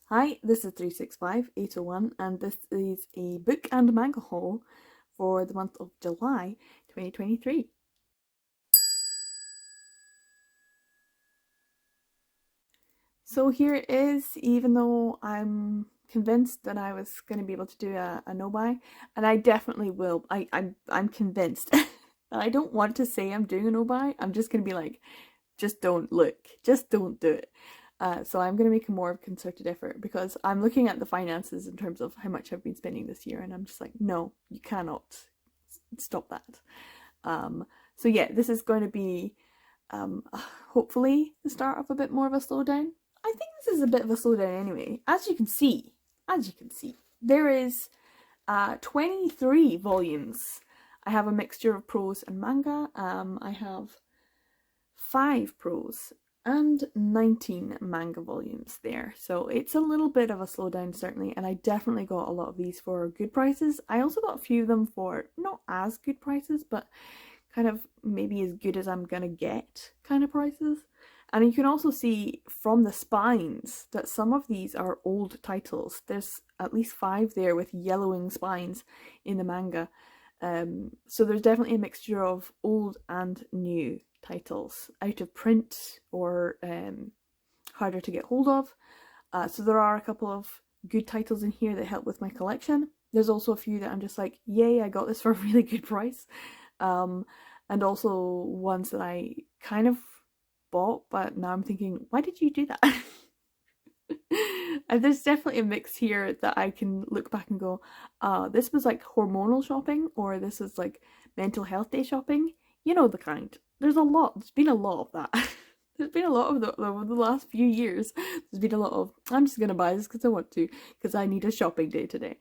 Hi, this is 365801 and this is a book and manga haul for the month of July 2023. So here it is, even though I'm convinced that I was going to be able to do a no-buy, and I definitely will. I'm convinced. I don't want to say I'm doing a no-buy, I'm just going to be like, just don't look, just don't do it. So I'm going to make a more concerted effort because I'm looking at the finances in terms of how much I've been spending this year, and I'm just like, no, you cannot stop that. So yeah, this is going to be hopefully the start of a bit more of a slowdown. I think this is a bit of a slowdown anyway. As you can see, there is 23 volumes. I have a mixture of prose and manga. I have 5 prose and 19 manga volumes there. So it's a little bit of a slowdown certainly, and I definitely got a lot of these for good prices. I also got a few of them for not as good prices, but kind of maybe as good as I'm gonna get kind of prices. And you can also see from the spines that some of these are old titles. There's at least 5 there with yellowing spines in the manga. So there's definitely a mixture of old and new titles, out of print or harder to get hold of. So there are a couple of good titles in here that help with my collection. There's also a few that I'm just like, yay, I got this for a really good price. And also ones that I kind of bought, but now I'm thinking, why did you do that? And there's definitely a mix here that I can look back and go, this was like hormonal shopping, or this is like mental health day shopping. You know the kind. There's been a lot of that. There's been a lot of that over the last few years. There's been a lot of, I'm just going to buy this because I want to, because I need a shopping day today.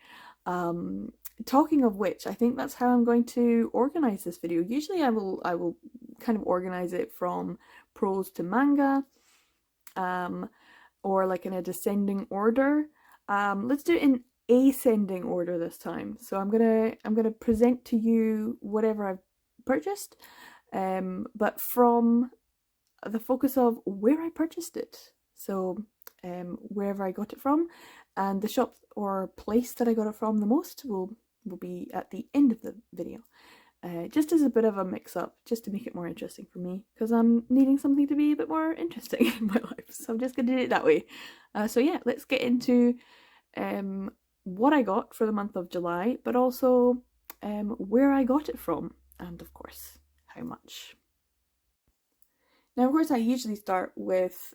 Talking of which, I think that's how I'm going to organize this video. Usually I will kind of organize it from prose to manga, or like in a descending order. Let's do it in ascending order this time. So I'm gonna present to you whatever I've purchased, but from the focus of where I purchased it. So wherever I got it from, and the shop or place that I got it from the most will be at the end of the video. Just as a bit of a mix-up, just to make it more interesting for me, because I'm needing something to be a bit more interesting in my life, so I'm just going to do it that way. So yeah, let's get into what I got for the month of July, but also where I got it from, and of course, how much. Now, of course, I usually start with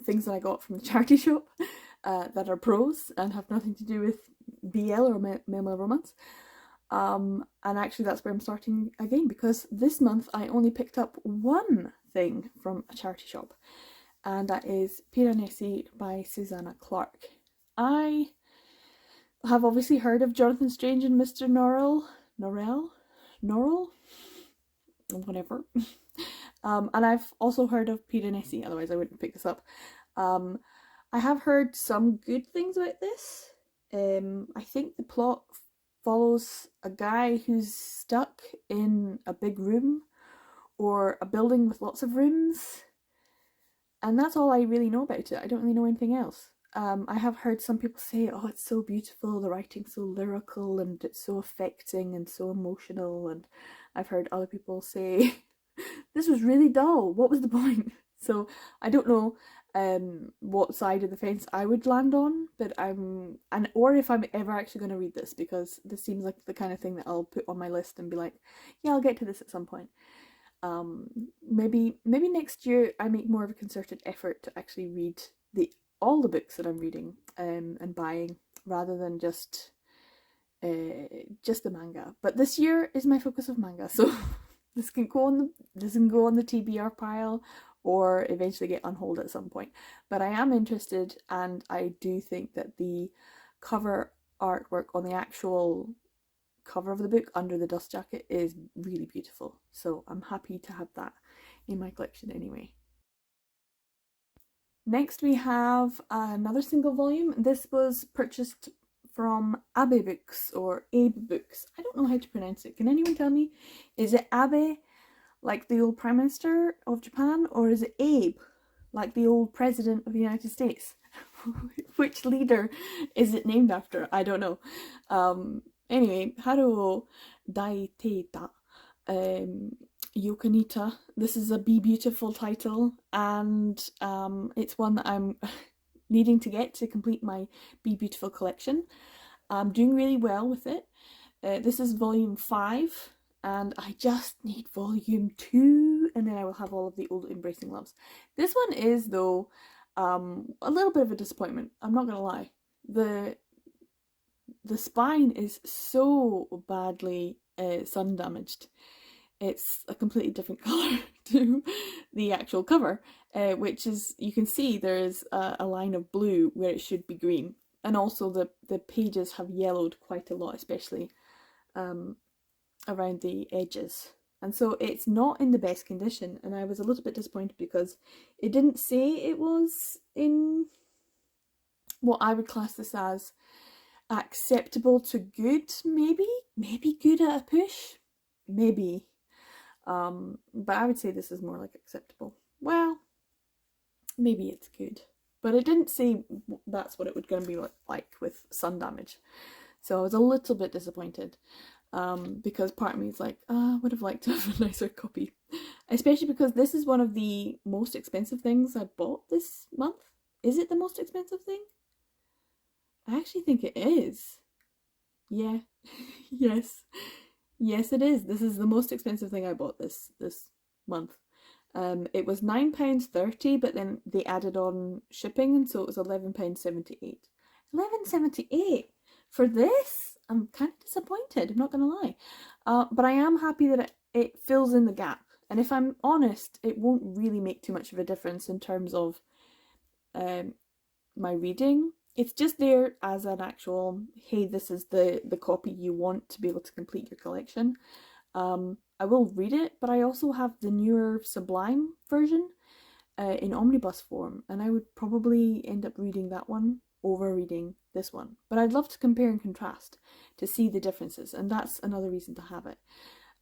things that I got from the charity shop that are prose and have nothing to do with BL or male romance. And actually that's where I'm starting again, because this month I only picked up one thing from a charity shop, and that is Piranesi by Susanna Clarke. I have obviously heard of Jonathan Strange and Mr. Norrell, whatever. And I've also heard of Piranesi, otherwise I wouldn't pick this up. I have heard some good things about this. I think the plot follows a guy who's stuck in a big room or a building with lots of rooms, and that's all I really know about it. I don't really know anything else. I have heard some people say, oh, it's so beautiful, the writing's so lyrical and it's so affecting and so emotional, and I've heard other people say this was really dull, what was the point? So I don't know what side of the fence I would land on, but or if I'm ever actually going to read this, because this seems like the kind of thing that I'll put on my list and be like, yeah, I'll get to this at some point. Maybe next year I make more of a concerted effort to actually read all the books that I'm reading and buying, rather than just the manga. But this year is my focus of manga, so this can go on the TBR pile, or eventually get on hold at some point. But I am interested, and I do think that the cover artwork on the actual cover of the book under the dust jacket is really beautiful. So I'm happy to have that in my collection anyway. Next we have another single volume. This was purchased from AbeBooks or AbeBooks. I don't know how to pronounce it. Can anyone tell me? Is it Abe, like the old Prime Minister of Japan, or is it Abe, like the old President of the United States? Which leader is it named after? I don't know. Anyway, Haruo Daiteita, Yokanita. This is a Be Beautiful title, and it's one that I'm needing to get to complete my Be Beautiful collection. I'm doing really well with it. This is volume 5, and I just need volume 2, and then I will have all of the old Embracing Loves. This one is, though, a little bit of a disappointment. I'm not gonna lie. The spine is so badly sun damaged. It's a completely different colour to the actual cover, which is, you can see there is a line of blue where it should be green. And also the pages have yellowed quite a lot, especially around the edges. And so it's not in the best condition, and I was a little bit disappointed because it didn't say it was in what I would class this as acceptable to good, maybe good at a push, maybe. But I would say this is more like acceptable. Well, maybe it's good, but it didn't say that's what it was going to be like with sun damage. So I was a little bit disappointed, because part of me is like, I would have liked to have a nicer copy, especially because this is one of the most expensive things I bought this month. Is it the most expensive thing? I actually think it is. Yeah. Yes. Yes, it is. This is the most expensive thing I bought this month. It was £9.30, but then they added on shipping, and so it was £11.78. £11.78 for this? I'm kind of disappointed, I'm not gonna lie. But I am happy that it fills in the gap. And if I'm honest, it won't really make too much of a difference in terms of my reading. It's just there as an actual, hey, this is the copy you want to be able to complete your collection. I will read it, but I also have the newer Sublime version in omnibus form, and I would probably end up reading that one over reading this one. But I'd love to compare and contrast to see the differences, and that's another reason to have it.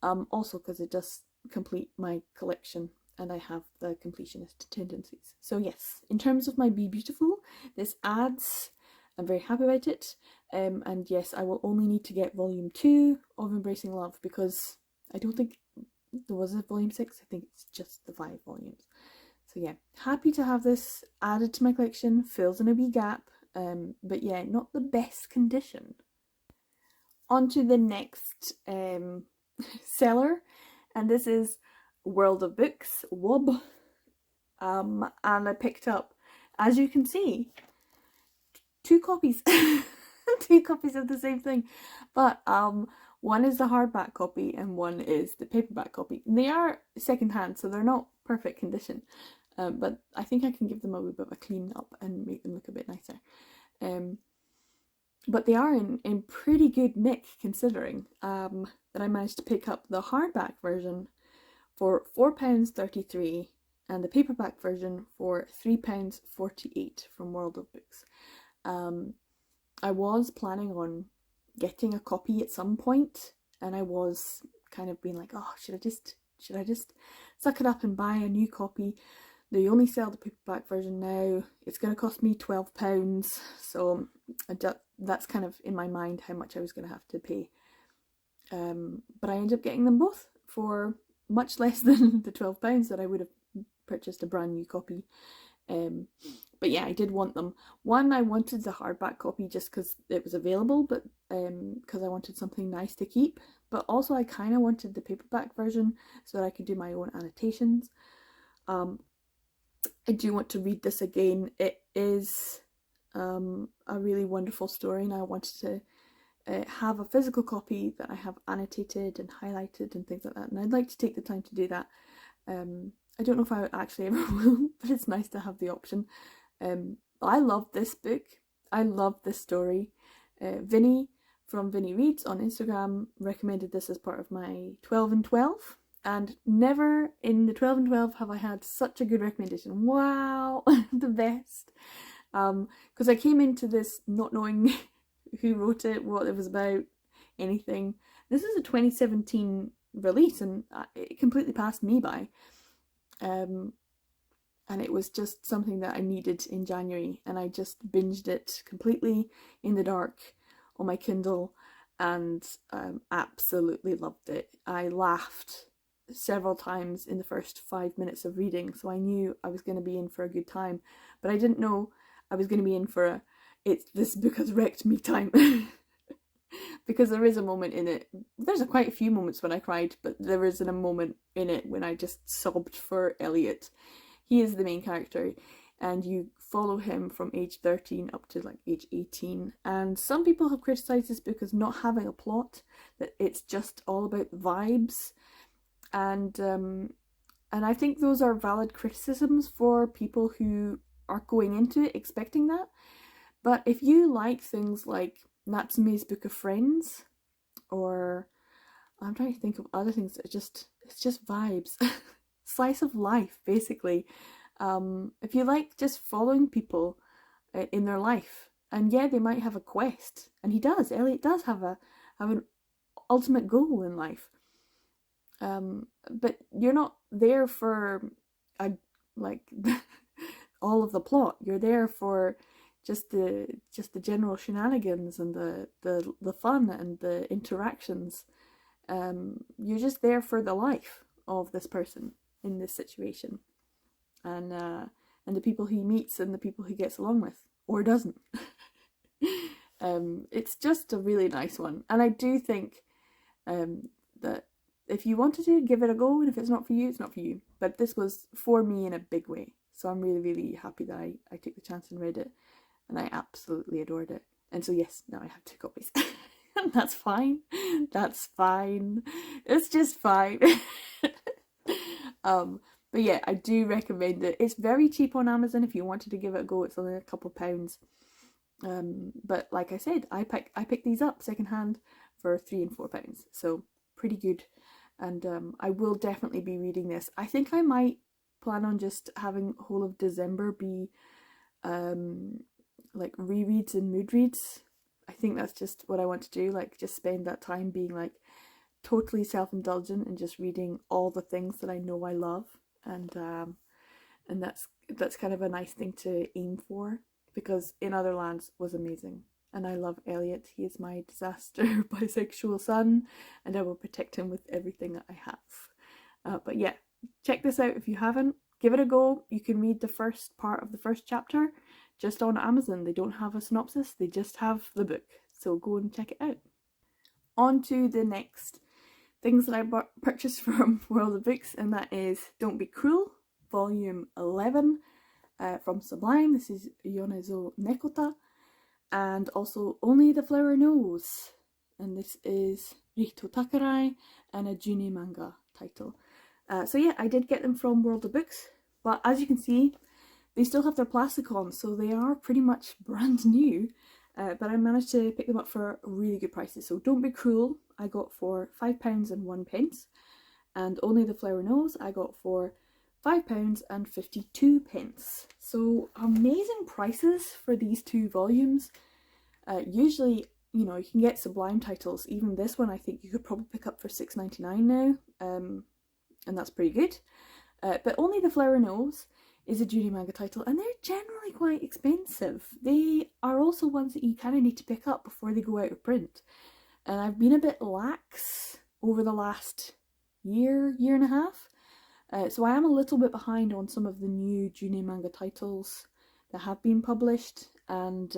Also because it does complete my collection, and I have the completionist tendencies. So yes, in terms of my Be Beautiful, this adds, I'm very happy about it. And yes, I will only need to get volume 2 of Embracing Love, because I don't think there was a volume 6. I think it's just the 5 volumes. So yeah, happy to have this added to my collection, fills in a wee gap, but yeah, not the best condition. On to the next seller, and this is World of Books, WOB. And I picked up, as you can see, 2 copies. 2 copies of the same thing, but one is the hardback copy and one is the paperback copy. And they are secondhand, so they're not perfect condition, but I think I can give them a wee bit of a clean up and make them look a bit nicer. But they are in pretty good nick, considering that I managed to pick up the hardback version for £4.33 and the paperback version for £3.48 from World of Books. I was planning on getting a copy at some point, and I was kind of being like, oh, should I just suck it up and buy a new copy? They only sell the paperback version now. It's going to cost me £12, so that's kind of in my mind how much I was going to have to pay. But I ended up getting them both for much less than the £12 that I would have purchased a brand new copy. But yeah, I did want them. One, I wanted the hardback copy just because it was available, but because I wanted something nice to keep. But also I kind of wanted the paperback version so that I could do my own annotations. I do want to read this again. It is a really wonderful story, and I wanted to have a physical copy that I have annotated and highlighted and things like that, and I'd like to take the time to do that. I don't know if I actually ever will, but it's nice to have the option. I love this book. I love this story. Vinny from Vinny Reads on Instagram recommended this as part of my 12 and 12, and never in the 12 and 12 have I had such a good recommendation. Wow, the best. Because I came into this not knowing who wrote it, what it was about, anything. This is a 2017 release, and it completely passed me by. and it was just something that I needed in January, and I just binged it completely in the dark on my Kindle, and absolutely loved it. I laughed several times in the first 5 minutes of reading, so I knew I was going to be in for a good time, but I didn't know I was going to be in for a this book has wrecked me time. Because there is a moment in it, there's quite a few moments when I cried, but there is a moment in it when I just sobbed for Elliot. He is the main character, and you follow him from age 13 up to like age 18. And some people have criticised this book as not having a plot, that it's just all about vibes. And I think those are valid criticisms for people who are going into it expecting that. But if you like things like Natsume's Book of Friends, or I'm trying to think of other things that it's just vibes. Slice of life, basically. If you like just following people in their life, and yeah, they might have a quest, and Elliot does have an ultimate goal in life. But you're not there for all of the plot. You're there for just the general shenanigans and the fun and the interactions. You're just there for the life of this person in this situation, and the people he meets and the people he gets along with or doesn't. It's just a really nice one, and I do think that if you wanted to, give it a go, and if it's not for you, it's not for you. But this was for me in a big way, so I'm really, really happy that I took the chance and read it, and I absolutely adored it. And so yes, now I have 2 copies. That's fine. That's fine. It's just fine. But yeah, I do recommend it. It's very cheap on Amazon if you wanted to give it a go. It's only a couple pounds. But like I said, I picked these up secondhand for £3 and £4, so pretty good. And I will definitely be reading this. I think I might plan on just having whole of December be like rereads and mood reads. I think that's just what I want to do, like just spend that time being like totally self-indulgent and just reading all the things that I know I love, and that's kind of a nice thing to aim for, because In Other Lands was amazing, and I love Elliot. He is my disaster bisexual son, and I will protect him with everything that I have. But yeah, check this out if you haven't. Give it a go. You can read the first part of the first chapter just on Amazon. They don't have a synopsis, they just have the book. So go and check it out. On to the next things that I purchased from World of Books, and that is Don't Be Cruel, volume 11 from Sublime. This is Yonezo Nekota. And also Only the Flower Knows, and this is Rito Takarai and a June manga title. So yeah, I did get them from World of Books, but as you can see, they still have their plastic on, so they are pretty much brand new. But I managed to pick them up for really good prices. So Don't Be Cruel I got for £5 and 1 pence, and Only the Flower Knows I got for £5 and 52 pence. So amazing prices for these 2 volumes. Usually, you know, you can get Sublime titles. Even this one I think you could probably pick up for £6.99 now, and that's pretty good. But Only the Flower Knows is a June manga title, and they're generally quite expensive. They are also ones that you kind of need to pick up before they go out of print. And I've been a bit lax over the last year and a half. So I am a little bit behind on some of the new June manga titles that have been published, and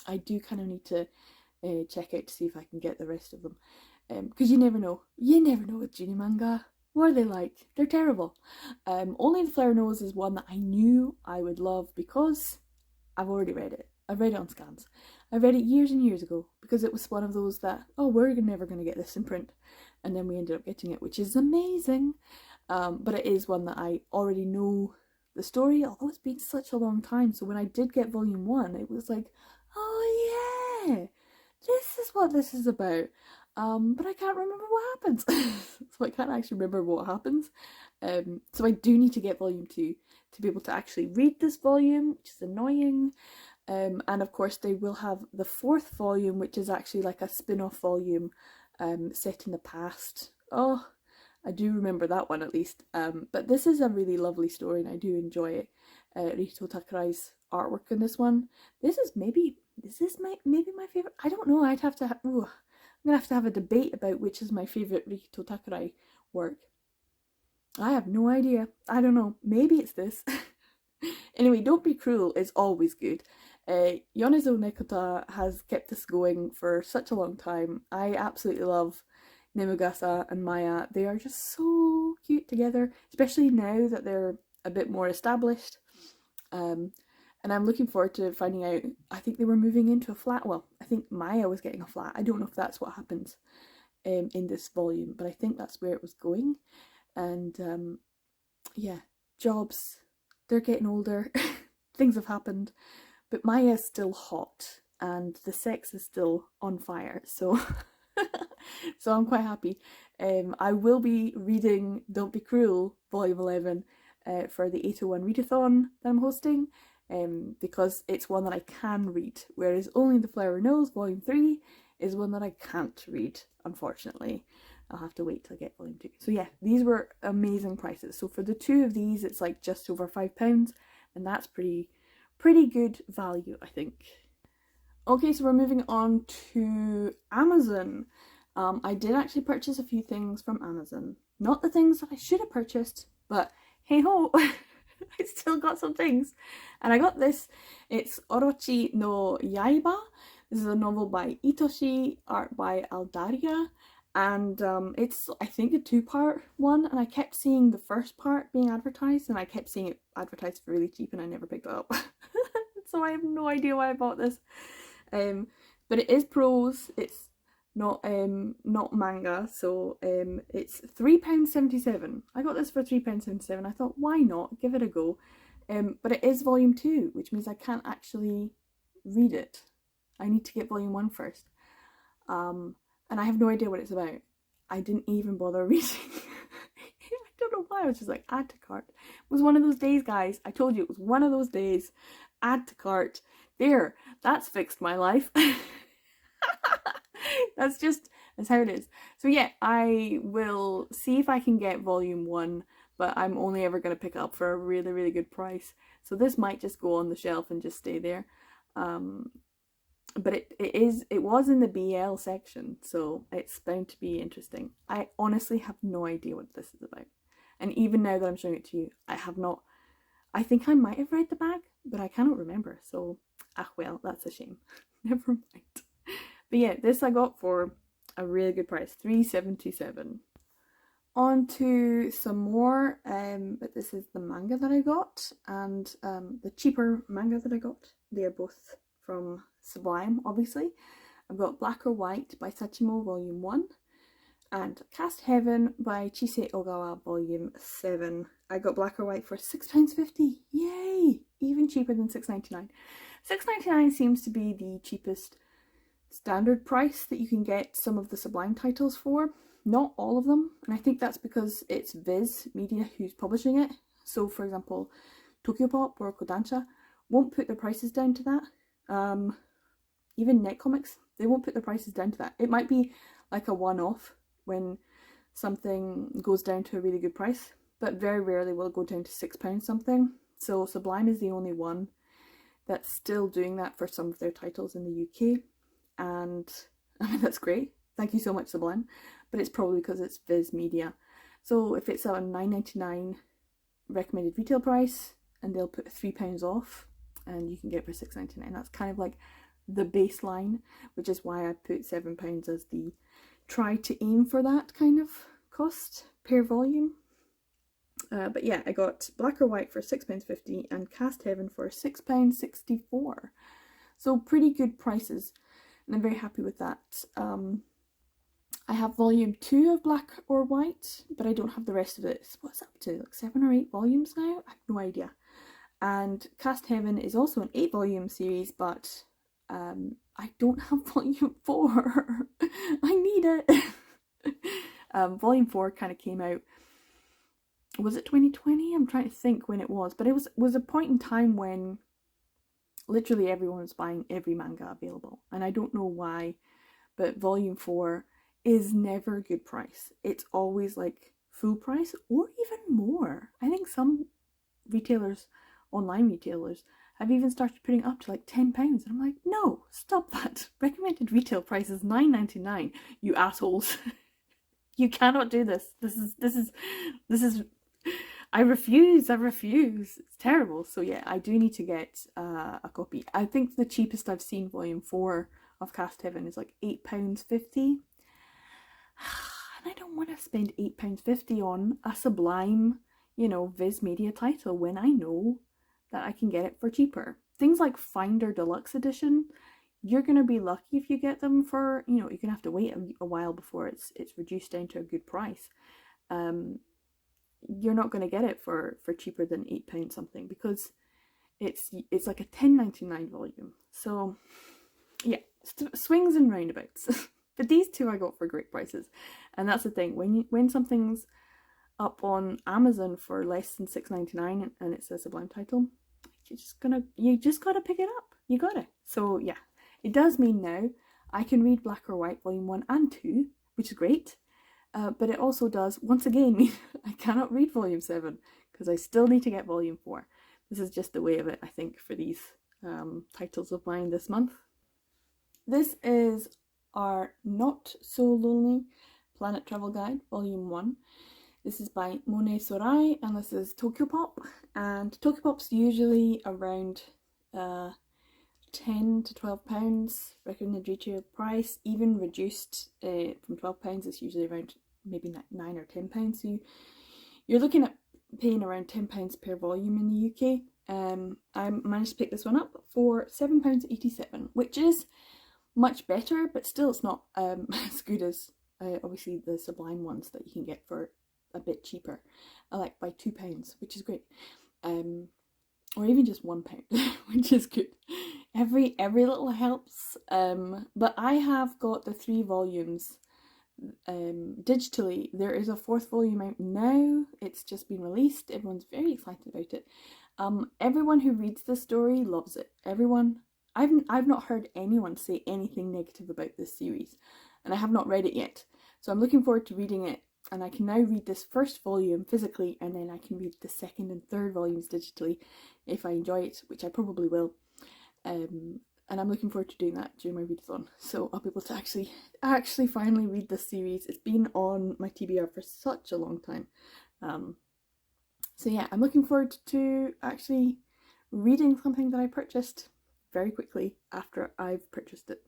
I do kind of need to check out to see if I can get the rest of them. Because you never know with June manga. What are they like? They're terrible. Only the Flower Knows is one that I knew I would love because I've already read it. I've read it on scans. I read it years and years ago because it was one of those that, oh, we're never going to get this in print. And then we ended up getting it, which is amazing. But it is one that I already know the story, although it's been such a long time. So when I did get volume 1, it was like, oh yeah, this is what this is about. But I can't remember what happens. So I can't actually remember what happens. So I do need to get volume 2 to be able to actually read this volume, which is annoying. And of course they will have the 4th volume, which is actually like a spin-off volume set in the past. Oh, I do remember that one at least. But this is a really lovely story and I do enjoy it. Rito Takarai's artwork in this one. This is maybe my favorite. I don't know. I'd have to. I'm gonna have to have a debate about which is my favorite Rito Takarai work. I have no idea. I don't know. Maybe it's this. Anyway, Don't Be Cruel is always good. Yonezo Nekota has kept this going for such a long time. I absolutely love Nemugasa and Maya. They are just so cute together, especially now that they're a bit more established. And I'm looking forward to finding out. I think they were moving into a flat. Well, I think Maya was getting a flat. I don't know if that's what happens in this volume, but I think that's where it was going. And yeah, jobs, they're getting older. Things have happened. But Maya's still hot and the sex is still on fire. So so I'm quite happy. I will be reading Don't Be Cruel, Volume 11, for the 801 readathon that I'm hosting, because it's one that I can read, whereas Only the Flower Knows, Volume 3, is one that I can't read, unfortunately. I'll have to wait till I get Volume 2. So yeah, these were amazing prices. So for the two of these, it's like just over £5, and that's pretty good value, I think. Okay, so we're moving on to Amazon. I did actually purchase a few things from Amazon. Not the things that I should have purchased, but hey ho, I still got some things. And I got this. It's Orochi no Yaiba. This is a novel by Itoshi, art by Aldaria. And it's, I think, a 2-part one. And I kept seeing the first part being advertised, and I kept seeing it advertised for really cheap, and I never picked it up. So I have no idea why I bought this. But it is prose. It's not manga, so it's £3.77. I got this for £3.77. I thought, why not? Give it a go. But it is volume 2, which means I can't actually read it. I need to get volume 1 first. And I have no idea what it's about. I didn't even bother reading. I don't know why. I was just like, add to cart. It was one of those days, guys. I told you it was one of those days. Add to cart. There, that's fixed my life. That's how it is. So yeah, I will see if I can get volume 1, but I'm only ever going to pick it up for a really, really good price. So this might just go on the shelf and just stay there. But it was in the BL section, so it's bound to be interesting. I honestly have no idea what this is about. And even now that I'm showing it to you, I have not. I think I might have read the back, but I cannot remember. So, well, that's a shame. Never mind. But yeah, this I got for a really good price, $3.77. On to some more, but this is the manga that I got, and the cheaper manga that I got. They are both from Sublime, obviously. I've got Black or White by Sachimo, Volume 1, and Cast Heaven by Chise Ogawa, Volume 7. I got Black or White for £6.50. Yay! Even cheaper than $6.99. $6.99 seems to be the cheapest standard price that you can get some of the Sublime titles for. Not all of them, and I think that's because it's Viz Media who's publishing it. So, for example, Tokyopop or Kodansha won't put their prices down to that. Even Netcomics, they won't put their prices down to that. It might be like a one-off when something goes down to a really good price, but very rarely will it go down to £6 something. So Sublime is the only one that's still doing that for some of their titles in the UK, and I mean, that's great. Thank you so much, Sublime. But it's probably because it's Viz Media. So if it's a $9.99 recommended retail price, and they'll put £3 off, and you can get it for $6.99. That's kind of like the baseline, which is why I put £7 as the try to aim for that kind of cost per volume. But yeah, I got Black or White for £6.50 and Cast Heaven for £6.64. So pretty good prices, and I'm very happy with that. I have volume 2 of Black or White, but I don't have the rest of it. What's up to, like 7 or 8 volumes now? I have no idea. And Cast Heaven is also an 8-volume series, but I don't have volume 4. I need it. Volume 4 kind of came out, was it 2020? I'm trying to think when it was, but it was a point in time when literally everyone was buying every manga available, and I don't know why, but volume 4 is never a good price. It's always like full price or even more. I think some retailers, online retailers, have even started putting up to like £10. And I'm like, no, stop that. Recommended retail price is £9.99, you assholes. You cannot do this. This is I refuse. It's terrible. So yeah, I do need to get a copy. I think the cheapest I've seen volume 4 of Cast Heaven is like £8.50. And I don't want to spend £8.50 on a Sublime, Viz Media title when I know that I can get it for cheaper. Things like Finder Deluxe Edition, you're going to be lucky if you get them for, you're going to have to wait a while before it's reduced down to a good price. You're not going to get it for cheaper than £8 something, because it's like a £10.99 volume. So yeah, swings and roundabouts. But these two I got for great prices, and that's the thing, when something's up on Amazon for less than £6.99 and it's a Sublime title, you just gotta pick it up. You gotta. So yeah, it does mean now I can read Black or White volume 1 and 2, which is great. But it also does, once again, mean I cannot read volume 7 because I still need to get volume 4. This is just the way of it, I think, for these titles of mine this month. This is our Not So Lonely Planet Travel Guide, volume 1. This is by Monet Sorai, and this is Tokyopop. And Tokyopop's usually around £10 to £12 recommended retail price, even reduced from £12. It's usually around maybe £9 or £10. So you're looking at paying around £10 per volume in the UK. I managed to pick this one up for £7.87, which is much better, but still it's not as good as obviously the Sublime ones that you can get for a bit cheaper, like by £2, which is great. Or even just £1, which is good. Every little helps. But I have got the 3 volumes digitally. There is a 4th volume out now. It's just been released. Everyone's very excited about it. Everyone who reads the story loves it. I've not heard anyone say anything negative about this series, and I have not read it yet. So I'm looking forward to reading it, and I can now read this 1st volume physically, and then I can read the 2nd and 3rd volumes digitally if I enjoy it, which I probably will. And I'm looking forward to doing that during my readathon, so I'll be able to actually finally read this series. It's been on my TBR for such a long time. So yeah, I'm looking forward to actually reading something that I purchased very quickly after I've purchased it.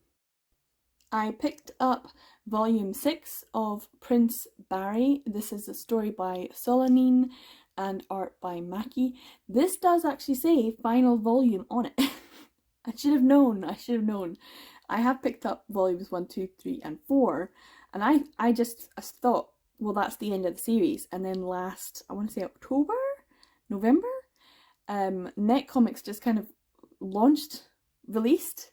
I picked up volume 6 of Prince Barry. This is a story by Solanine and art by Maki. This does actually say final volume on it. I should have known. I have picked up volumes 1, 2, 3 and 4, and I just thought, well, that's the end of the series. And then last, I want to say November, Net Comics just kind of released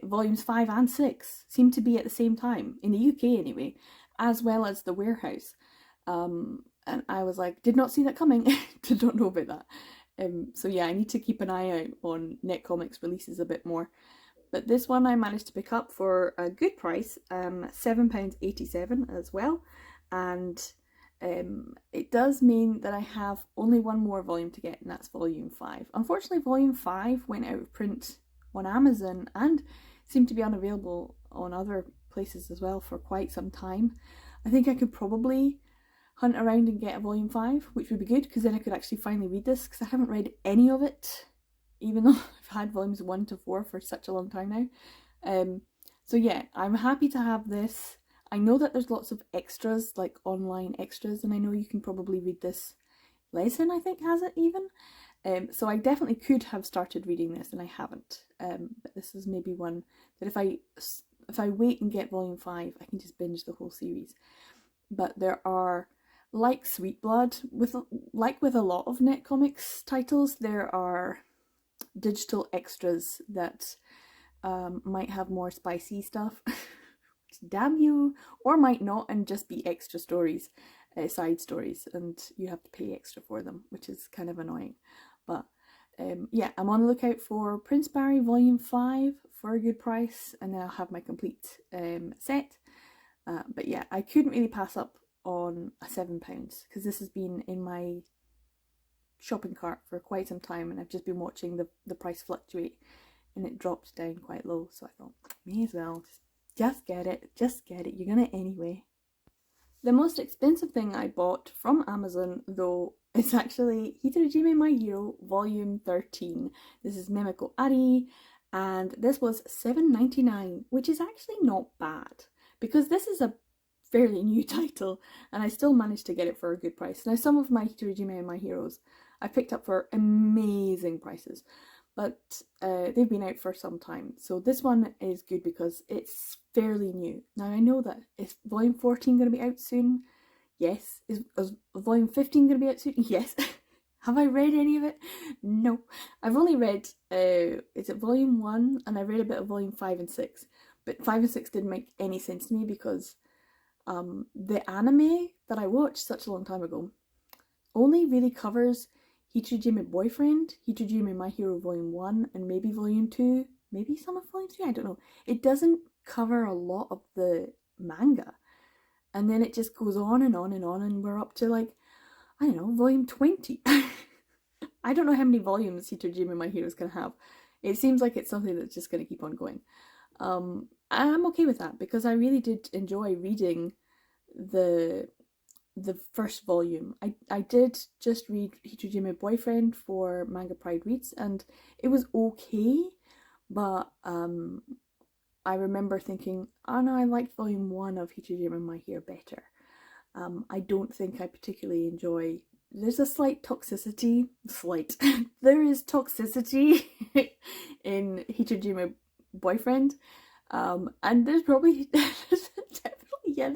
volumes 5 and 6, seem to be at the same time, in the UK anyway, as well as The Warehouse. And I was like, did not see that coming, did not know about that. So yeah, I need to keep an eye out on Net Comics releases a bit more. But this one I managed to pick up for a good price, £7.87 as well. And it does mean that I have only one more volume to get, and that's volume 5. Unfortunately, volume 5 went out of print on Amazon and seemed to be unavailable on other places as well for quite some time. I think I could probably hunt around and get a volume 5, which would be good, because then I could actually finally read this, because I haven't read any of it, even though I've had volumes 1 to 4 for such a long time now. So yeah, I'm happy to have this. I know that there's lots of extras, like online extras, and I know you can probably read this. Lesson, I think, has it even. So I definitely could have started reading this, and I haven't. But this is maybe one that if I wait and get volume 5, I can just binge the whole series. But there are, like Sweet Blood, with a lot of Net Comics titles, there are digital extras that might have more spicy stuff. Damn you, or might not, and just be extra stories, side stories, and you have to pay extra for them, which is kind of annoying. But yeah, I'm on the lookout for Prince Barry volume 5 for a good price, and then I'll have my complete set. But yeah, I couldn't really pass up on a £7 because this has been in my shopping cart for quite some time, and I've just been watching the price fluctuate, and it dropped down quite low, so I thought, may as well just get it, you're gonna anyway. The most expensive thing I bought from Amazon, though, is actually Hitorajime My Hero Volume 13. This is Memeko Ari, and this was $7.99, which is actually not bad, because this is a fairly new title, and I still managed to get it for a good price. Now, some of my Hitorajime and My Heroes I picked up for amazing prices, but they've been out for some time. So this one is good because it's fairly new. Now I know that is volume 14 going to be out soon? Yes. Is volume 15 going to be out soon? Yes. Have I read any of it? No. I've only read, is it volume 1? And I read a bit of volume 5 and 6. But 5 and 6 didn't make any sense to me because the anime that I watched such a long time ago only really covers Hitorajime Boyfriend, Hitorajime My Hero Volume 1, and maybe Volume 2, maybe some of Volume 3, I don't know. It doesn't cover a lot of the manga. And then it just goes on and on and on, and we're up to like, I don't know, Volume 20. I don't know how many volumes Hitorajime My Hero is going to have. It seems like it's something that's just going to keep on going. I'm okay with that because I really did enjoy reading the first volume. I did just read Hitorajime Boyfriend for Manga Pride Reads, and it was okay, but I remember thinking, oh no, I liked volume 1 of Hitorajime My Hero better. I don't think I particularly enjoy, there's a slight toxicity, there is toxicity in Hitorajime Boyfriend, and there's probably, definitely, yeah,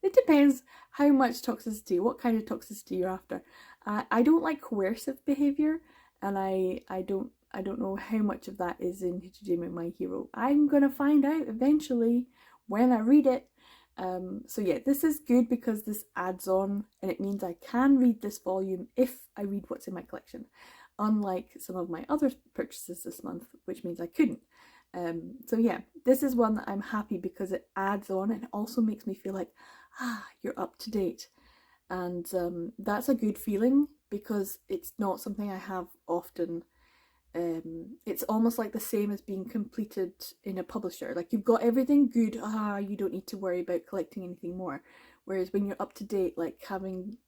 it depends how much toxicity, what kind of toxicity you're after. I don't like coercive behaviour, and I don't know how much of that is in Hitorajime My Hero. I'm gonna find out eventually when I read it. So yeah, this is good because this adds on, and it means I can read this volume if I read what's in my collection, unlike some of my other purchases this month, which means I couldn't. So yeah, this is one that I'm happy because it adds on, and it also makes me feel like, you're up to date. And that's a good feeling because it's not something I have often. It's almost like the same as being completed in a publisher. Like, you've got everything good, you don't need to worry about collecting anything more. Whereas when you're up to date, like having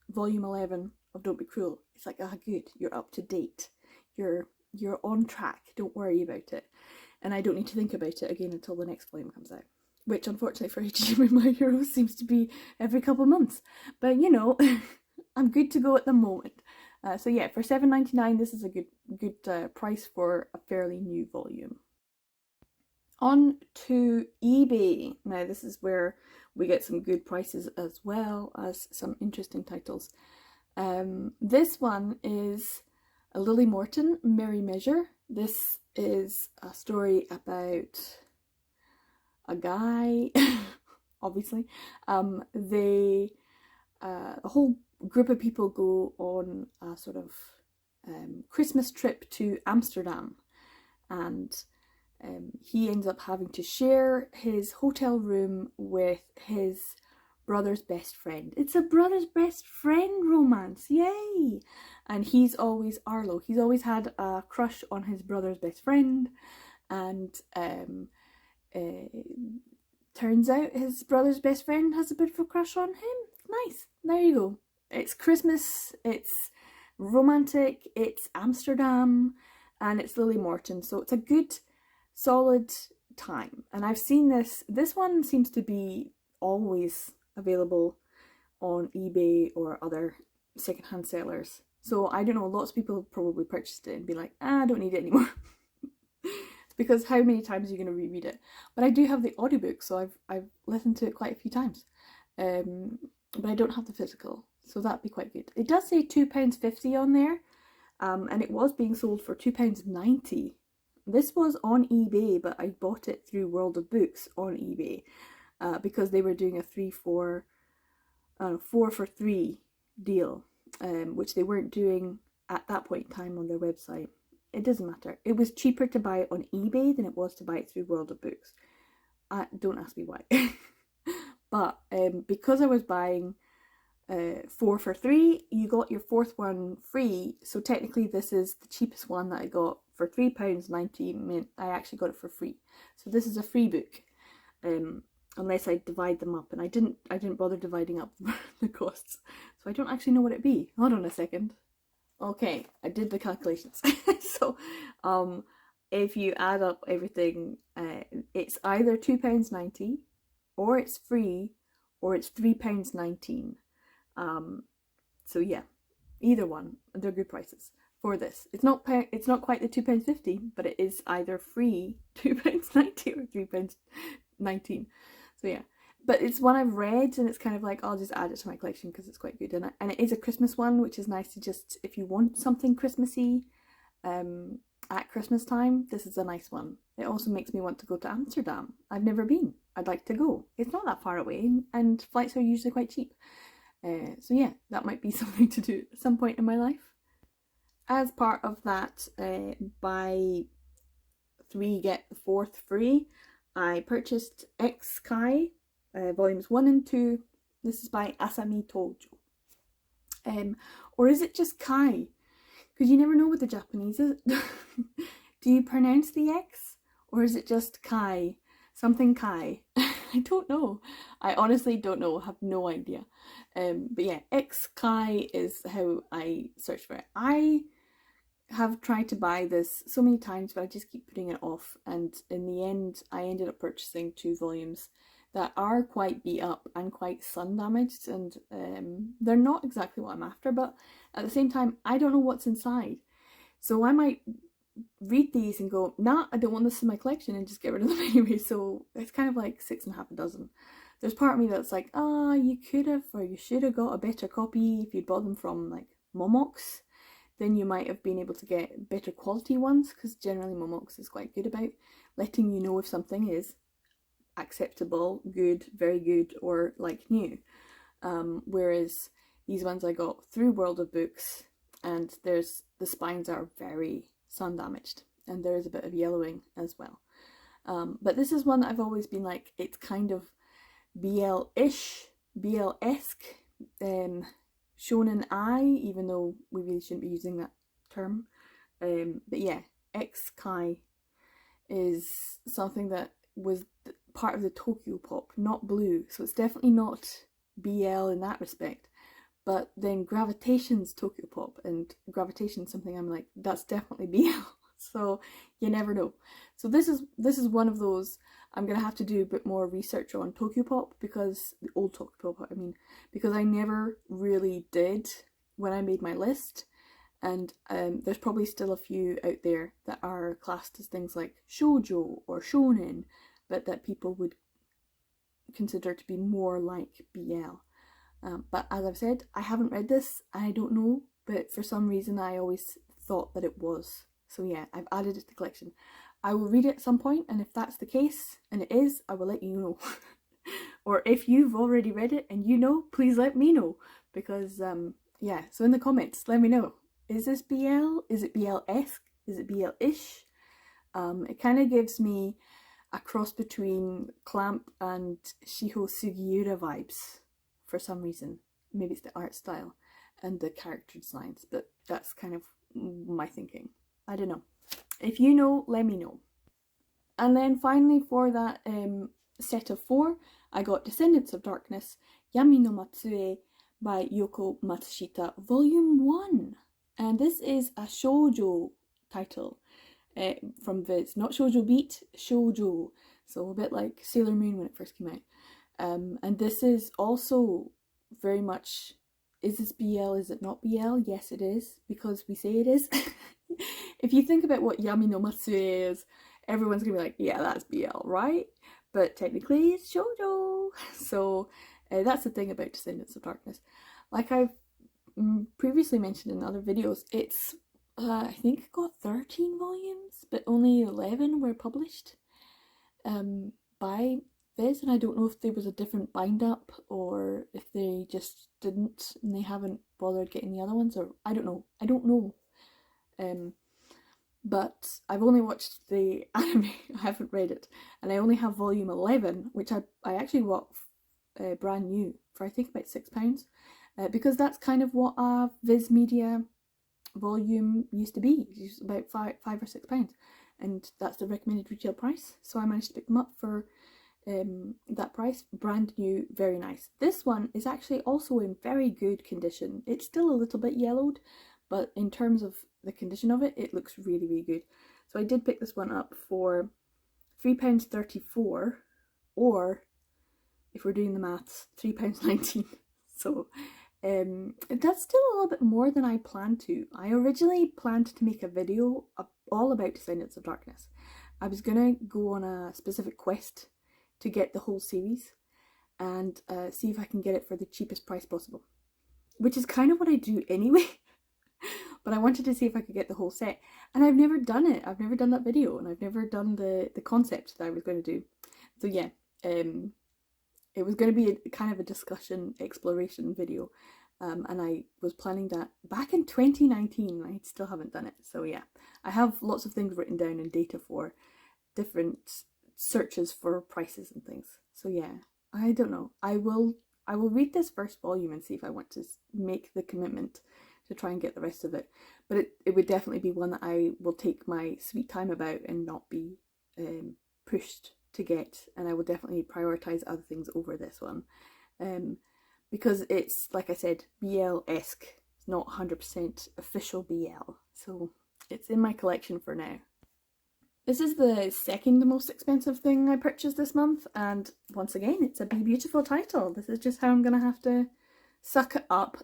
volume 11 of Don't Be Cruel, it's like, good, you're up to date. You're on track, don't worry about it. And I don't need to think about it again until the next volume comes out. Which, unfortunately for Hitorajime My Hero, seems to be every couple of months. But, you know, I'm good to go at the moment. So yeah, for $7.99, this is a good price for a fairly new volume. On to eBay. Now, this is where we get some good prices as well as some interesting titles. This one is a Lily Morton, Merry Measure. This is a story about a guy, obviously. A whole group of people go on a sort of Christmas trip to Amsterdam, and he ends up having to share his hotel room with his brother's best friend. It's a brother's best friend romance, yay! And he's always Arlo. He's always had a crush on his brother's best friend, and turns out his brother's best friend has a bit of a crush on him. Nice, there you go. It's Christmas, it's romantic, it's Amsterdam, and it's Lily Morton, so it's a good, solid time. And I've seen this one seems to be always available on eBay or other secondhand sellers. So I don't know, lots of people have probably purchased it and be like, I don't need it anymore. Because how many times are you going to reread it? But I do have the audiobook, so I've listened to it quite a few times. But I don't have the physical, so that'd be quite good. It does say £2.50 on there, and it was being sold for £2.90. This was on eBay, but I bought it through World of Books on eBay because they were doing a 4 for 3 deal, which they weren't doing at that point in time on their website. It doesn't matter. It was cheaper to buy it on eBay than it was to buy it through World of Books. Don't ask me why. but because I was buying 4 for 3, you got your fourth one free, so technically this is the cheapest one that I got. For £3.90 meant I actually got it for free. So this is a free book, unless I divide them up, and I didn't bother dividing up the costs, so I don't actually know what it'd be. Hold on a second. Okay, I did the calculations. So if you add up everything, it's either £2.90, or it's free, or it's £3.19. So yeah, either one, they're good prices for this. It's not quite the £2.50, but it is either free £2.90 or £3.19. So yeah, but it's one I've read, and it's kind of like, I'll just add it to my collection because it's quite good, and it is a Christmas one, which is nice to just, if you want something Christmassy at Christmas time, this is a nice one. It also makes me want to go to Amsterdam. I've never been. I'd like to go. It's not that far away, and flights are usually quite cheap. So yeah, that might be something to do at some point in my life. As part of that, buy 3 get the 4th free, I purchased X Kai, volumes 1 and 2. This is by Asami Tojo. Or is it just Kai? Because you never know with the Japanese. Do you pronounce the X? Or is it just Kai? Something Kai. I don't know. I honestly don't know. I have no idea. But yeah, X Kai is how I search for it. I have tried to buy this so many times, but I just keep putting it off. And in the end, I ended up purchasing 2 volumes that are quite beat up and quite sun damaged. And they're not exactly what I'm after, but at the same time, I don't know what's inside. So I might read these and go, nah, I don't want this in my collection, and just get rid of them anyway. So it's kind of like 6.5 dozen. There's part of me that's like, you could have, or you should have got a better copy if you'd bought them from like Momox. Then you might have been able to get better quality ones, because generally Momox is quite good about letting you know if something is acceptable, good, very good, or like new. Whereas these ones I got through World of Books, and the spines are very sun damaged, and there is a bit of yellowing as well. But this is one that I've always been like, it's kind of BL-ish, BL-esque, shonen ai, even though we really shouldn't be using that term. But yeah, X Kai is something that was part of the Tokyo Pop, not Blue, so it's definitely not BL in that respect. But then Gravitation's Tokyo Pop, and Gravitation's something I'm like, that's definitely BL. So you never know. So this is one of those I'm gonna have to do a bit more research on Tokyo Pop, because the old Tokyo Pop, I mean, because I never really did when I made my list. And there's probably still a few out there that are classed as things like shoujo or shonen, but that people would consider to be more like BL. But as I've said, I haven't read this, and I don't know, but for some reason I always thought that it was. So yeah, I've added it to the collection. I will read it at some point, and if that's the case, and it is, I will let you know. Or if you've already read it and you know, please let me know, because yeah, so in the comments, let me know. Is this BL? Is it BL-esque? Is it BL-ish? It kind of gives me a cross between Clamp and Shiho Sugiura vibes for some reason. Maybe it's the art style and the character designs, but that's kind of my thinking. I don't know. If you know, let me know. And then finally, for that set of 4, I got Descendants of Darkness, Yami no Matsue by Yoko Matsushita, Volume 1. And this is a shoujo title from Viz. Not shoujo beat, shoujo. So a bit like Sailor Moon when it first came out. And this is also very much, is this BL, is it not BL? Yes, it is, because we say it is. If you think about what Yami no Matsue is, everyone's gonna be like, yeah, that's BL, right? But technically it's shoujo. So that's the thing about Descendants of Darkness. Like I've previously mentioned in other videos, it's I think it got 13 volumes, but only 11 were published by Viz, and I don't know if there was a different bind up, or if they just didn't and they haven't bothered getting the other ones, or I don't know. But I've only watched the anime, I haven't read it, and I only have volume 11, which I actually brand new for I think about £6, because that's kind of what a Viz Media volume used to be. It was about £5 or £6, and that's the recommended retail price. So I managed to pick them up for that price, brand new, very nice. This one is actually also in very good condition. It's still a little bit yellowed, but in terms of the condition of it, it looks really, really good. So I did pick this one up for £3.34, or if we're doing the maths, £3.19. So that's still a little bit more than I planned to. I originally planned to make a video all about Descendants of Darkness. I was gonna go on a specific quest to get the whole series and see if I can get it for the cheapest price possible, which is kind of what I do anyway. But I wanted to see if I could get the whole set, and I've never done it. I've never done that video, and I've never done the concept that I was going to do. So yeah, it was going to be a kind of a discussion exploration video, and I was planning that back in 2019. I still haven't done it. So yeah, I have lots of things written down in data for different searches for prices and things. So yeah, I don't know. I will read this first volume and see if I want to make the commitment to try and get the rest of it. But it would definitely be one that I will take my sweet time about and not be pushed to get. And I will definitely prioritise other things over this one. Because it's, like I said, BL-esque. It's not 100% official BL. So it's in my collection for now. This is the second most expensive thing I purchased this month. And once again, it's a Be Beautiful title. This is just how I'm going to have to suck it up.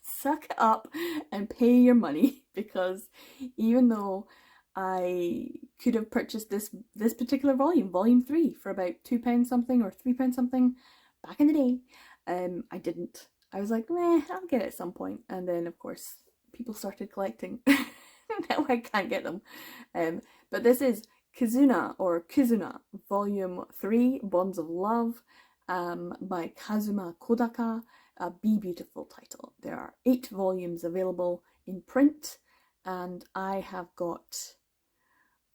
Suck it up and pay your money, because even though I could have purchased this particular volume, volume 3, for about £2 something or £3 something back in the day, I didn't. I was like, meh, I'll get it at some point. And then of course people started collecting. Now I can't get them. But this is Kizuna, or Kizuna, volume 3, Bonds of Love, by Kazuma Kodaka. A Be Beautiful title. There are 8 volumes available in print, and I have got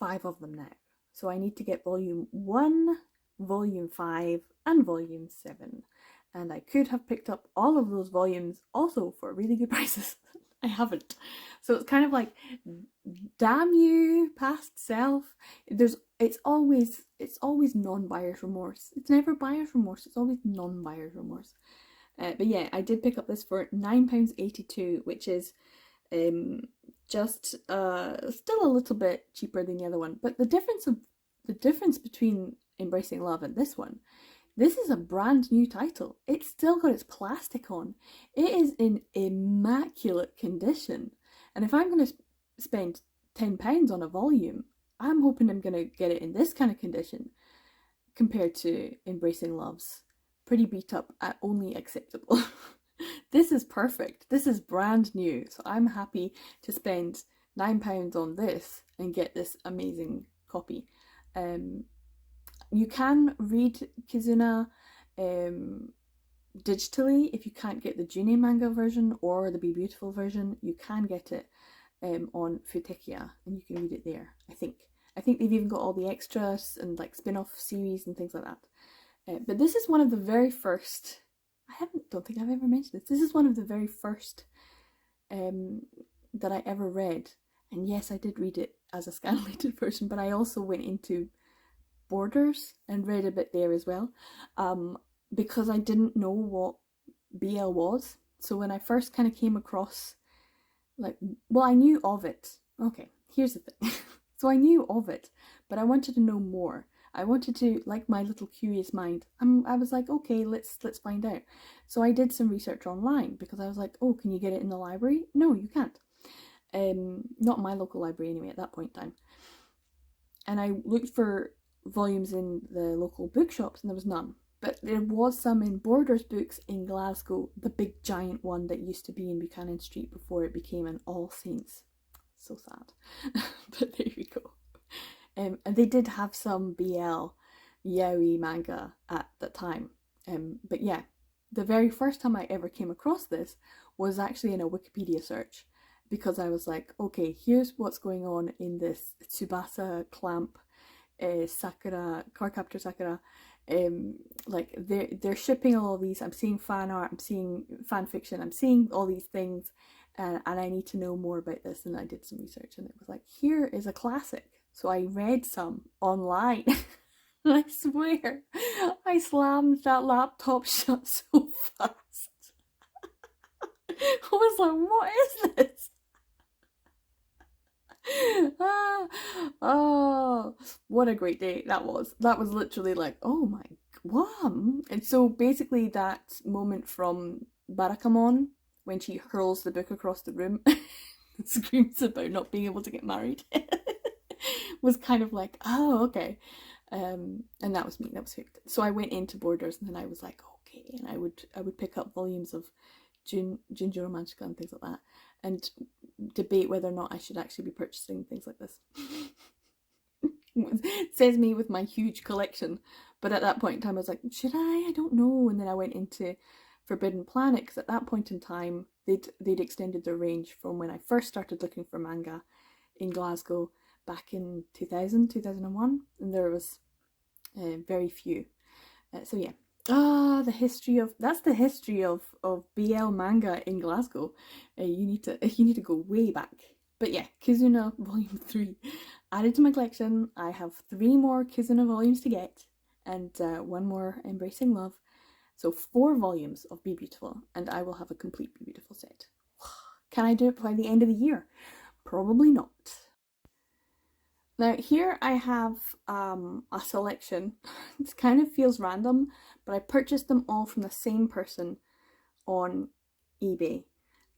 5 of them now. So I need to get volume 1, volume 5, and volume 7. And I could have picked up all of those volumes also for really good prices. I haven't. So it's kind of like, damn you, past self. It's always non-buyer's remorse. It's never buyer's remorse. It's always non-buyer's remorse. But yeah, I did pick up this for £9.82, which is just still a little bit cheaper than the other one. But the difference between Embracing Love and this one, this is a brand new title. It's still got its plastic on. It is in immaculate condition. And if I'm going to spend £10 on a volume, I'm hoping I'm going to get it in this kind of condition compared to Embracing Love's pretty beat up at only acceptable. This is perfect. This is brand new. So I'm happy to spend £9 on this and get this amazing copy. You can read Kizuna digitally if you can't get the June manga version or the Be Beautiful version. You can get it on Futekia, and you can read it there. I think they've even got all the extras and like spin-off series and things like that. But this is one of the very first, don't think I've ever mentioned this. This is one of the very first that I ever read. And yes, I did read it as a scanlated version, but I also went into Borders and read a bit there as well, because I didn't know what BL was. So when I first kind of came across, I knew of it. Okay, here's the thing. So I knew of it, but I wanted to know more. I wanted to, like my little curious mind, I was like, okay, let's find out. So I did some research online, because I was like, oh, can you get it in the library? No, you can't. Not my local library anyway at that point in time. And I looked for volumes in the local bookshops and there was none. But there was some in Borders Books in Glasgow, the big giant one that used to be in Buchanan Street before it became an All Saints. So sad. But there we go. And they did have some BL yaoi manga at that time. But yeah, the very first time I ever came across this was actually in a Wikipedia search, because I was like, okay, here's what's going on in this Tsubasa Clamp Sakura, Cardcaptor Sakura Like they're shipping all of these. I'm seeing fan art, I'm seeing fan fiction, I'm seeing all these things, and I need to know more about this. And I did some research, and it was like, here is a classic. So I read some online. And I swear, I slammed that laptop shut so fast. I was like, what is this? Oh, what a great day that was. That was literally like, oh my, what? And so basically that moment from Barakamon, when she hurls the book across the room and screams about not being able to get married, was kind of like, oh, okay. And that was me, that was hooked. So I went into Borders, and then I was like, okay, and I would pick up volumes of Junjo Romantica and things like that, and debate whether or not I should actually be purchasing things like this. Says me with my huge collection, but at that point in time I was like, should I don't know. And then I went into Forbidden Planet, because at that point in time they'd extended their range from when I first started looking for manga in Glasgow back in 2001, and there was very few. So yeah. That's the history of BL manga in Glasgow. You need to go way back. But yeah, Kizuna Volume 3 added to my collection. I have 3 more Kizuna volumes to get, and 1 more Embracing Love. So 4 volumes of Be Beautiful, and I will have a complete Be Beautiful set. Can I do it by the end of the year? Probably not. Now here I have a selection. It kind of feels random, but I purchased them all from the same person on eBay,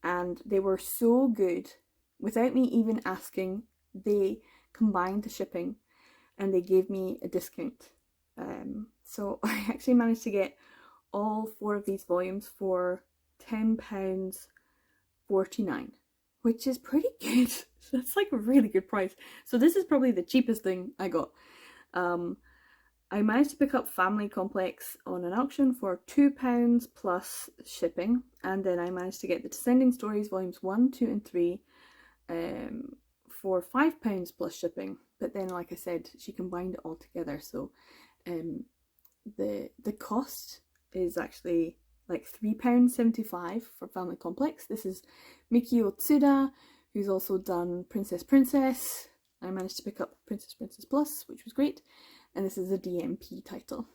and they were so good. Without me even asking, they combined the shipping and they gave me a discount. So I actually managed to get all 4 of these volumes for £10.49, which is pretty good. That's like a really good price. So this is probably the cheapest thing I got. I managed to pick up Family Complex on an auction for £2 plus shipping, and then I managed to get the Descending Stories volumes 1, 2 and 3 for £5 plus shipping. But then, like I said, she combined it all together, so the cost is actually like £3.75 for Family Complex. This is Mikio Tsuda, who's also done Princess. I managed to pick up Princess Plus, which was great. And this is a DMP title.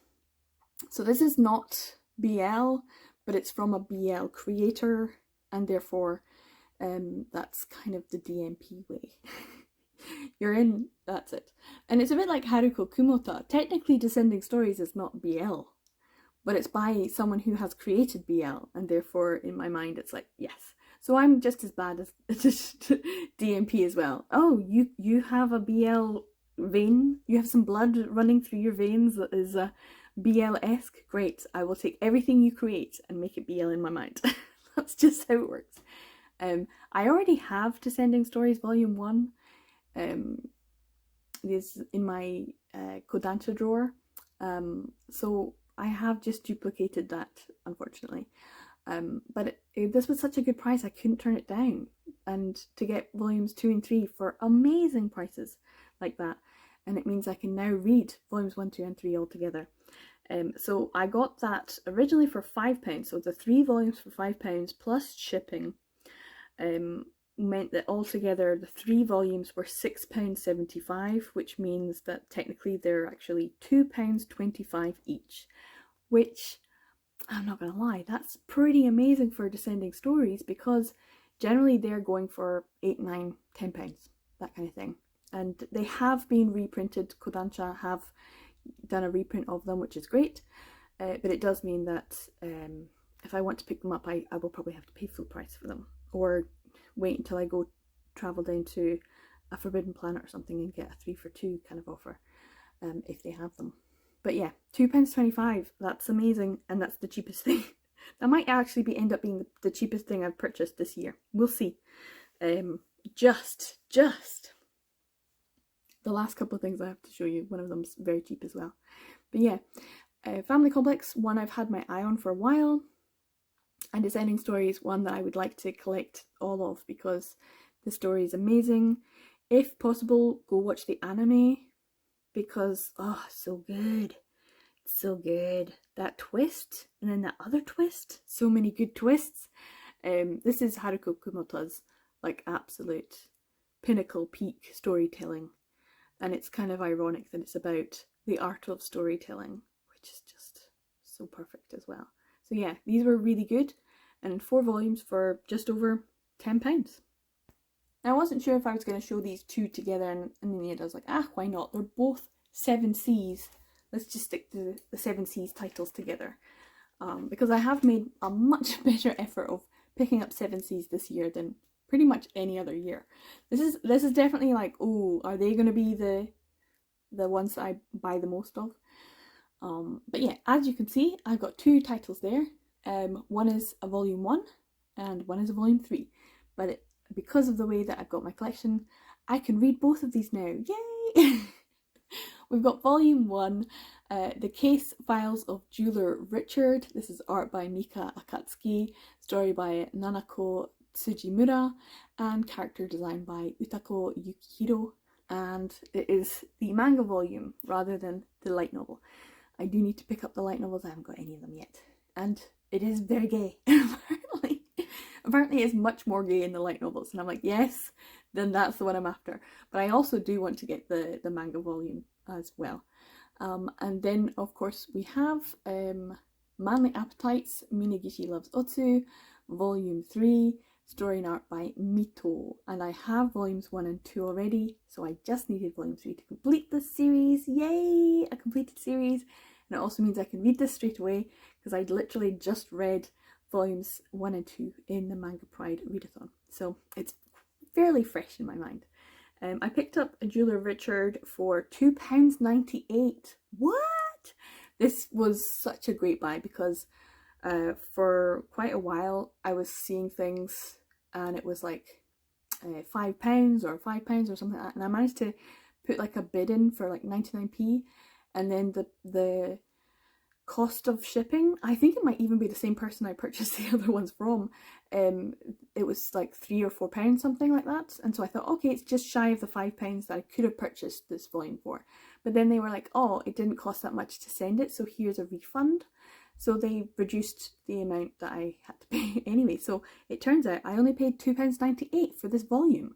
So this is not BL, but it's from a BL creator, and therefore that's kind of the DMP way. You're in, that's it. And it's a bit like Haruko Kumota. Technically Descending Stories is not BL, but it's by someone who has created BL, and therefore in my mind it's like, yes. So I'm just as bad as DMP as well. Oh, you have a BL vein? You have some blood running through your veins that is BL-esque? Great, I will take everything you create and make it BL in my mind. That's just how it works. I already have Descending Stories Volume 1. This in my Kodansha drawer. So I have just duplicated that, unfortunately. But this was such a good price, I couldn't turn it down. And to get volumes 2 and 3 for amazing prices like that, and it means I can now read volumes 1, 2 and 3 all together. So I got that originally for £5, so the 3 volumes for £5 plus shipping meant that altogether the 3 volumes were £6.75, which means that technically they're actually £2.25 each, which, I'm not gonna lie, that's pretty amazing for Descending Stories, because generally they're going for £8, £9, £10, that kind of thing. And they have been reprinted. Kodansha have done a reprint of them, which is great, but it does mean that if I want to pick them up, I will probably have to pay full price for them, or wait until I go travel down to a Forbidden Planet or something and get a 3 for 2 kind of offer, if they have them. But yeah, £2.25, that's amazing, and that's the cheapest thing. That might actually end up being the cheapest thing I've purchased this year. We'll see. Just the last couple of things I have to show you, one of them's very cheap as well. But yeah, Family Complex, one I've had my eye on for a while, and Descending Stories, one that I would like to collect all of, because the story is amazing. If possible, go watch the anime, because, oh, so good. So good. That twist, and then that other twist. So many good twists. This is Haruko Kumota's like absolute pinnacle peak storytelling, and it's kind of ironic that it's about the art of storytelling, which is just so perfect as well. So yeah, these were really good, and in 4 volumes for just over £10. I wasn't sure if I was going to show these two together, and in the end I was like, why not? They're both 7Cs. Let's just stick to the 7Cs titles together. Because I have made a much better effort of picking up 7Cs this year than pretty much any other year. This is definitely like, oh, are they going to be the ones that I buy the most of? But yeah, as you can see, I've got 2 titles there. One is a volume 1 and one is a volume 3. But because of the way that I've got my collection, I can read both of these now. Yay! We've got volume 1, The Case Files of Jeweler Richard. This is art by Mika Akatsuki, story by Nanako Tsujimura, and character design by Utako Yukihiro. And it is the manga volume rather than the light novel. I do need to pick up the light novels. I haven't got any of them yet. And it is very gay, apparently. Apparently it's much more gay in the light novels. And I'm like, yes, then that's the one I'm after. But I also do want to get the manga volume as well. And then, of course, we have Manly Appetites, Minagishi Loves Otsu, Volume 3, story and art by Mito. And I have volumes 1 and 2 already, so I just needed volume 3 to complete the series. Yay! A completed series. And it also means I can read this straight away, because I'd literally just read volumes 1 and 2 in the Manga Pride readathon. So it's fairly fresh in my mind. I picked up a Jeweler Richard for £2.98. What? This was such a great buy, because for quite a while I was seeing things and it was like £5 or £5 or something like that, and I managed to put like a bid in for like 99p, and then the cost of shipping, I think it might even be the same person I purchased the other ones from, it was like £3 or £4, something like that. And so I thought, okay, it's just shy of the £5 that I could have purchased this volume for. But then they were like, oh, it didn't cost that much to send it, so here's a refund. So they reduced the amount that I had to pay anyway. So it turns out I only paid £2.98 for this volume,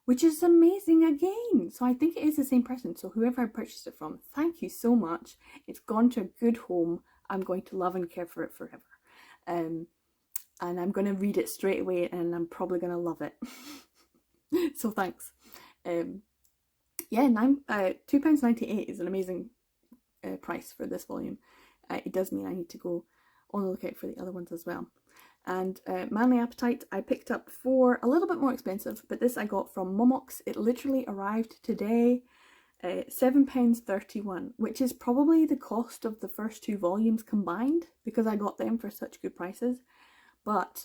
which is amazing again. So I think it is the same person. So whoever I purchased it from, thank you so much. It's gone to a good home. I'm going to love and care for it forever. And I'm going to read it straight away, and I'm probably going to love it. So thanks. Yeah, £2.98 is an amazing price for this volume. It does mean I need to go on the lookout for the other ones as well. And Manly Appetite I picked up for a little bit more expensive, but this I got from Momox. It literally arrived today, £7.31, which is probably the cost of the first 2 volumes combined, because I got them for such good prices. But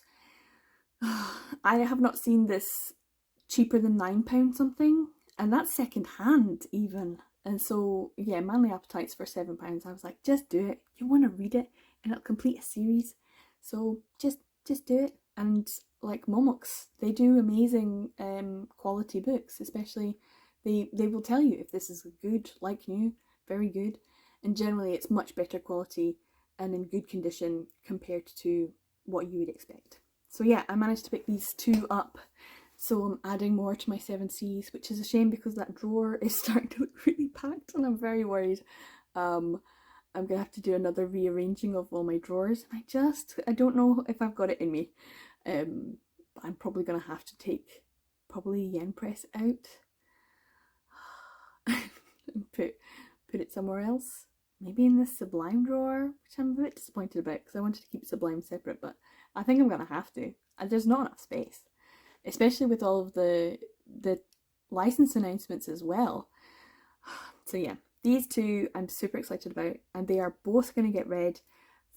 I have not seen this cheaper than £9 something, and that's second hand even. And so yeah, Manly Appetites for £7. I was like, just do it. You want to read it and it'll complete a series, so just do it. And like Momox, they do amazing quality books, especially they will tell you if this is good, like new, very good, and generally it's much better quality and in good condition compared to what you would expect. So yeah, I managed to pick these 2 up, so I'm adding more to my 7Cs, which is a shame because that drawer is starting to look really packed and I'm very worried. I'm gonna have to do another rearranging of all my drawers. I don't know if I've got it in me. I'm probably gonna have to take probably Yen Press out and put it somewhere else. Maybe in this Sublime drawer, which I'm a bit disappointed about because I wanted to keep Sublime separate, but I think I'm gonna have to. There's not enough space, especially with all of the license announcements as well. So yeah, these 2 I'm super excited about, and they are both going to get read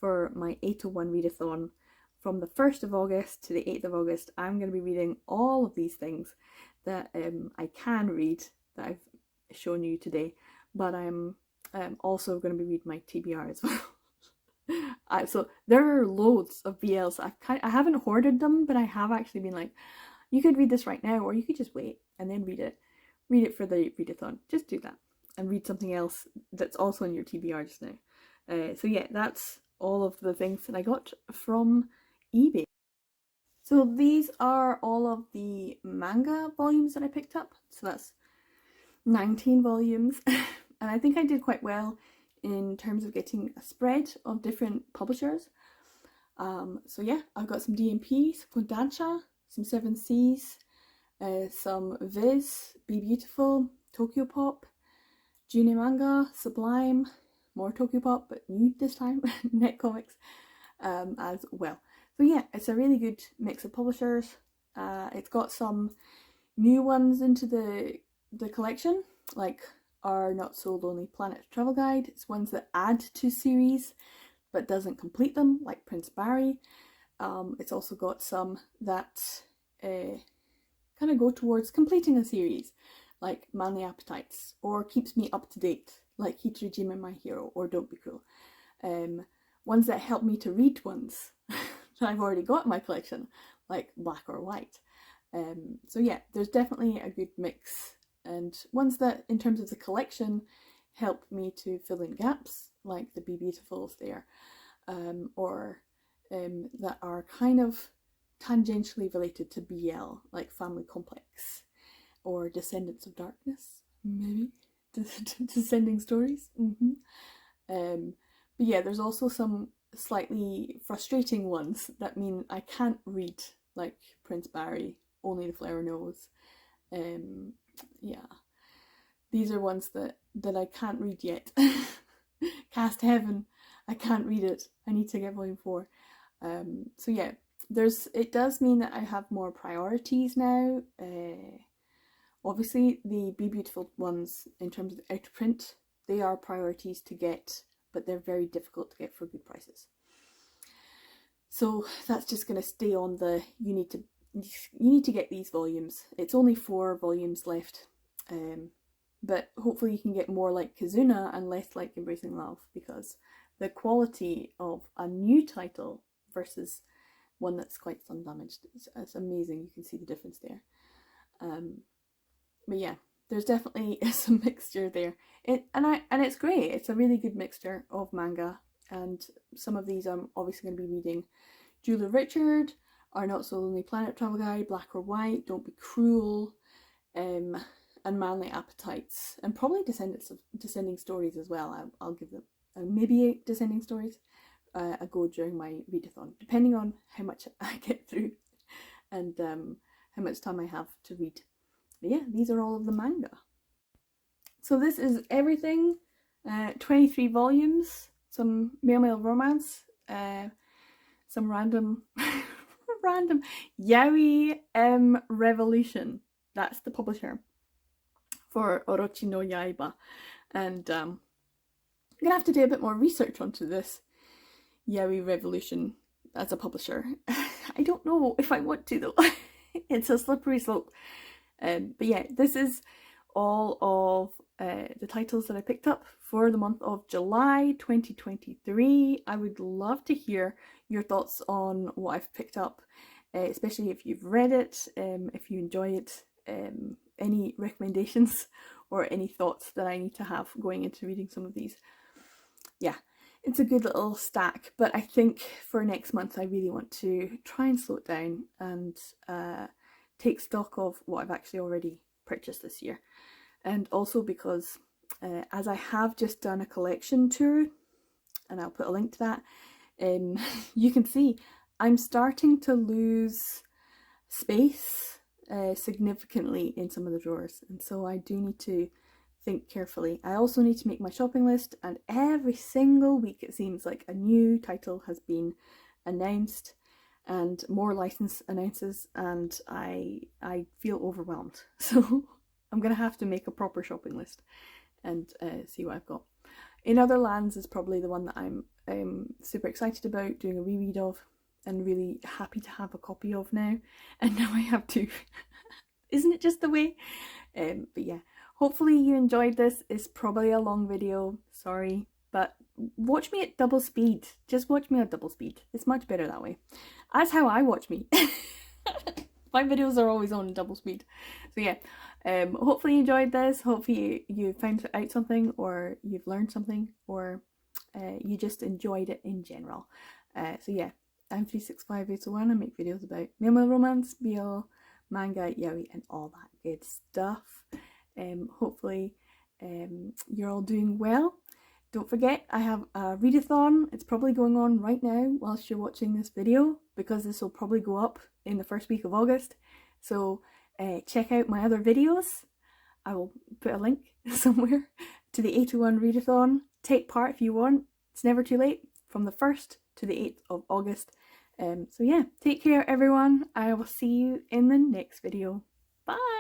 for my 801 readathon from the 1st of August to the 8th of August. I'm going to be reading all of these things that I can read that I've shown you today, but I'm also going to be reading my TBR as well. So there are loads of BLs. I haven't hoarded them, but I have actually been like, you could read this right now, or you could just wait and then read it for the readathon. Just do that and read something else that's also in your TBR just now. So yeah, that's all of the things that I got from eBay. So these are all of the manga volumes that I picked up. So that's 19 volumes. And I think I did quite well in terms of getting a spread of different publishers. So yeah, I've got some DMP, some Kodansha, some Seven Seas, some Viz, Be Beautiful, Tokyo Pop, June Manga, Sublime, more Tokyo Pop, but new this time, Net Comics as well. So yeah, it's a really good mix of publishers. It's got some new ones into the collection, like Our Not So Lonely Planet Travel Guide. It's ones that add to series but doesn't complete them, like Prince Barry. It's also got some that kind of go towards completing a series, like Manly Appetites, or keeps me up to date, like Hitorajime My Hero or Don't Be Cruel. Ones that help me to read ones that I've already got in my collection, like Black or White. So yeah, there's definitely a good mix, and ones that in terms of the collection help me to fill in gaps, like the Be Beautifuls there, or that are kind of tangentially related to BL, like Family Complex or Descendants of Darkness, maybe Descending Stories. But yeah, there's also some slightly frustrating ones that mean I can't read, like Prince Barry, Only the Flower Knows. Yeah, these are ones that I can't read yet. Cast Heaven, I can't read it. I need to get volume 4. So yeah, it does mean that I have more priorities now. Obviously, the Be Beautiful ones, in terms of the out of print, they are priorities to get, but they're very difficult to get for good prices. So that's just going to stay on the you need to get these volumes. It's only 4 volumes left, but hopefully you can get more like Kazuna and less like Embracing Love, because the quality of a new title versus one that's quite undamaged, it's amazing. You can see the difference there. But yeah, there's definitely some mixture there. And it's great. It's a really good mixture of manga, and some of these I'm obviously going to be reading. Julia Richard, Our Not So Lonely Planet Travel Guide, Black or White, Don't Be Cruel, and Manly Appetites, and probably Descending Stories as well. I'll give them maybe Descending Stories a go during my readathon, depending on how much I get through and how much time I have to read. But yeah, these are all of the manga. So this is everything. 23 volumes, some male romance, some random Yaoi Revolution. That's the publisher for Orochi no Yaiba. And I'm gonna have to do a bit more research onto this Yaoi Revolution as a publisher. I don't know if I want to though. It's a slippery slope. But yeah, this is all of the titles that I picked up for the month of July 2023. I would love to hear your thoughts on what I've picked up, especially if you've read it, if you enjoy it, any recommendations or any thoughts that I need to have going into reading some of these. Yeah, it's a good little stack, but I think for next month I really want to try and slow it down and take stock of what I've actually already purchased this year. And also because as I have just done a collection tour, and I'll put a link to that, you can see I'm starting to lose space significantly in some of the drawers, and so I do need to think carefully. I also need to make my shopping list, and every single week it seems like a new title has been announced and more license announces, and I feel overwhelmed. So I'm gonna have to make a proper shopping list and see what I've got. In Other Lands is probably the one that I'm super excited about doing a reread of, and really happy to have a copy of now. And now I have two. Isn't it just the way? But yeah, hopefully you enjoyed this. It's probably a long video, sorry, but watch me at double speed. Just watch me at double speed. It's much better that way. That's how I watch me. My videos are always on double speed. So yeah, hopefully you enjoyed this. Hopefully you found out something, or you've learned something, or you just enjoyed it in general. So yeah, I'm 365 801. I make videos about male romance, BL, manga, yaoi, and all that good stuff. Hopefully you're all doing well. Don't forget, I have a readathon. It's probably going on right now whilst you're watching this video, because this will probably go up in the first week of August. So check out my other videos. I will put a link somewhere to the 801 readathon. Take part if you want. It's never too late, from the 1st to the 8th of August. So yeah, take care everyone. I will see you in the next video. Bye!